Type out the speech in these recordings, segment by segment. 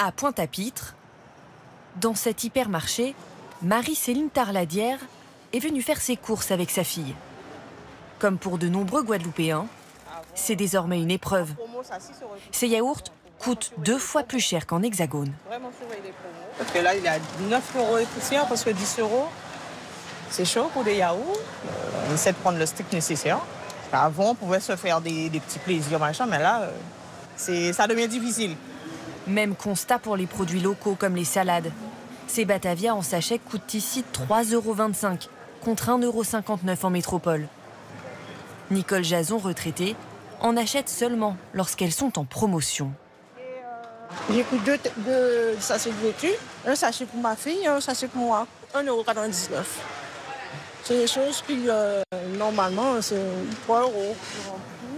À Pointe-à-Pitre, dans cet hypermarché, Marie-Céline Tarladière est venue faire ses courses avec sa fille. Comme pour de nombreux Guadeloupéens, c'est désormais une épreuve. Ces yaourts coûtent 2 fois plus cher qu'en Hexagone. Parce que là, il est à 9 € et poussière, parce que 10 €, c'est chaud pour des yaourts. On essaie de prendre le strict nécessaire. Avant, on pouvait se faire des petits plaisirs, machin, mais là, ça devient difficile. Même constat pour les produits locaux comme les salades. Ces Batavia en sachet coûtent ici 3,25 € contre 1,59 € en métropole. Nicole Jason, retraitée, en achète seulement lorsqu'elles sont en promotion. J'ai pris deux sachets de laitue, un sachet pour ma fille et un sachet pour moi. 1,99 €. C'est des choses qui, normalement, c'est 3 €.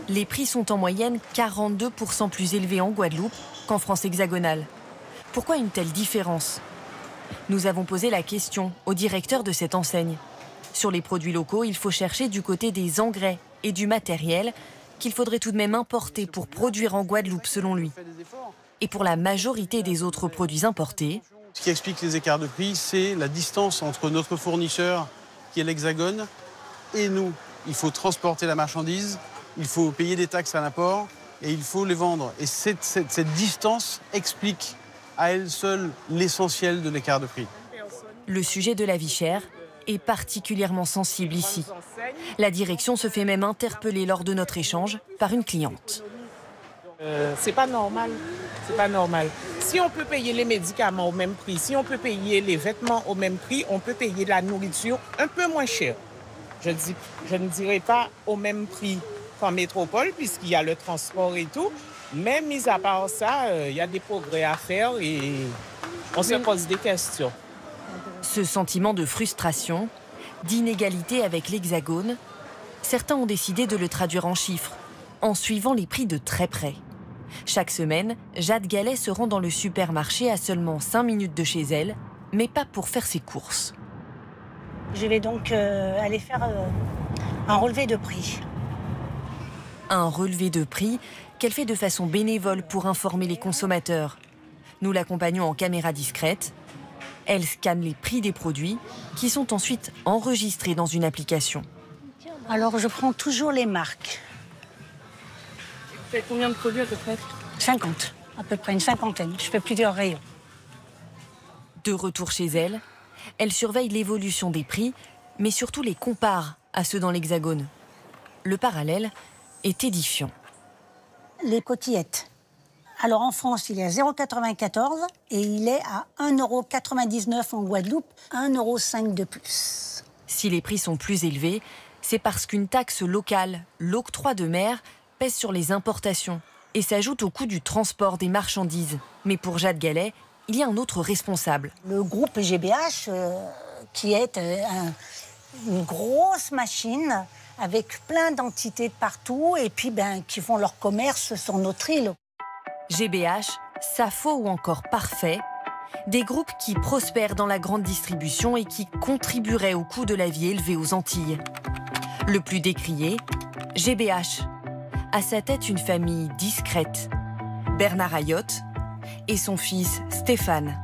Les prix sont en moyenne 42% plus élevés en Guadeloupe qu'en France hexagonale. Pourquoi une telle différence? Nous avons posé la question au directeur de cette enseigne. Sur les produits locaux, il faut chercher du côté des engrais et du matériel qu'il faudrait tout de même importer pour produire en Guadeloupe, selon lui. Et pour la majorité des autres produits importés... Ce qui explique les écarts de prix, c'est la distance entre notre fournisseur, qui est l'Hexagone, et nous. Il faut transporter la marchandise, il faut payer des taxes à l'import et il faut les vendre. Et cette distance explique à elle seule l'essentiel de l'écart de prix. Le sujet de la vie chère est particulièrement sensible ici. La direction se fait même interpeller lors de notre échange par une cliente. C'est pas normal. C'est pas normal. Si on peut payer les médicaments au même prix, si on peut payer les vêtements au même prix, on peut payer la nourriture un peu moins cher. Je ne dirais pas au même prix qu'en métropole, puisqu'il y a le transport et tout. Mais mis à part ça, il y a des progrès à faire et on se pose des questions. Ce sentiment de frustration, d'inégalité avec l'Hexagone, certains ont décidé de le traduire en chiffres, en suivant les prix de très près. Chaque semaine, Jade Gallet se rend dans le supermarché à seulement 5 minutes de chez elle, mais pas pour faire ses courses. Je vais donc aller faire un relevé de prix. Un relevé de prix qu'elle fait de façon bénévole pour informer les consommateurs. Nous l'accompagnons en caméra discrète. Elle scanne les prix des produits qui sont ensuite enregistrés dans une application. Alors, je prends toujours les marques. Vous faites combien de produits à peu près? 50, à peu près une cinquantaine. Je fais plusieurs rayons. De retour chez elle, elle surveille l'évolution des prix, mais surtout les compare à ceux dans l'Hexagone. Le parallèle est édifiant. Les cotillettes. Alors en France, il est à 0,94 € et il est à 1,99 € en Guadeloupe, 1,05 € de plus. Si les prix sont plus élevés, c'est parce qu'une taxe locale, l'octroi de mer, pèse sur les importations et s'ajoute au coût du transport des marchandises. Mais pour Jade Gallet, il y a un autre responsable. Le groupe GBH, qui est une grosse machine avec plein d'entités de partout et puis qui font leur commerce sur notre île. GBH, Safo ou encore Parfait, des groupes qui prospèrent dans la grande distribution et qui contribueraient au coût de la vie élevé aux Antilles. Le plus décrié, GBH. À sa tête, une famille discrète. Bernard Ayotte et son fils Stéphane.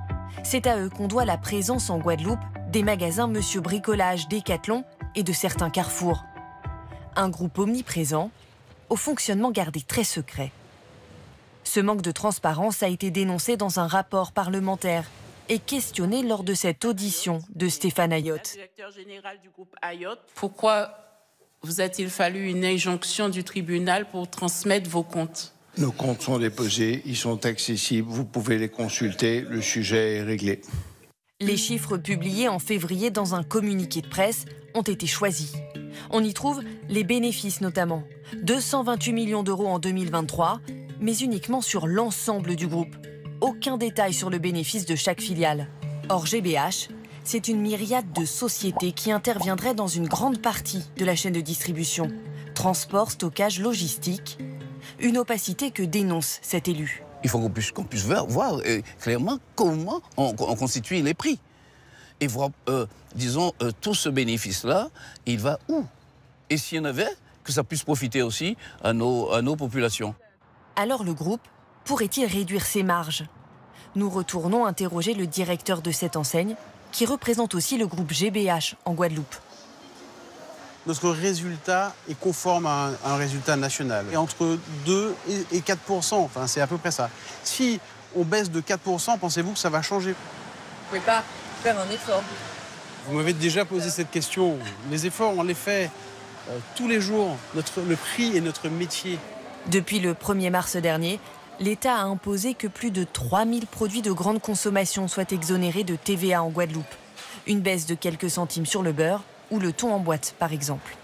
C'est à eux qu'on doit la présence en Guadeloupe des magasins Monsieur Bricolage, Décathlon et de certains carrefours. Un groupe omniprésent, au fonctionnement gardé très secret. Ce manque de transparence a été dénoncé dans un rapport parlementaire et questionné lors de cette audition de Stéphane Ayotte. Directeur général du groupe Ayotte, pourquoi vous a-t-il fallu une injonction du tribunal pour transmettre vos comptes? Nos comptes sont déposés, ils sont accessibles, vous pouvez les consulter, le sujet est réglé. Les chiffres publiés en février dans un communiqué de presse ont été choisis. On y trouve les bénéfices notamment. 228 millions d'euros en 2023, mais uniquement sur l'ensemble du groupe. Aucun détail sur le bénéfice de chaque filiale. Or, GBH, c'est une myriade de sociétés qui interviendraient dans une grande partie de la chaîne de distribution. Transport, stockage, logistique. Une opacité que dénonce cet élu. Il faut qu'on puisse voir clairement comment on constitue les prix. Et voir, disons, tout ce bénéfice-là, il va où? Et s'il y en avait, que ça puisse profiter aussi à nos populations. Alors le groupe pourrait-il réduire ses marges? Nous retournons interroger le directeur de cette enseigne, qui représente aussi le groupe GBH en Guadeloupe. Notre résultat est conforme à un résultat national. Et entre 2 et 4%, enfin c'est à peu près ça. Si on baisse de 4%, pensez-vous que ça va changer? Vous ne pouvez pas faire un effort. Vous m'avez déjà posé cette question. Les efforts, on les fait tous les jours. Le prix est notre métier. Depuis le 1er mars dernier, l'État a imposé que plus de 3000 produits de grande consommation soient exonérés de TVA en Guadeloupe. Une baisse de quelques centimes sur le beurre ou le thon en boîte, par exemple.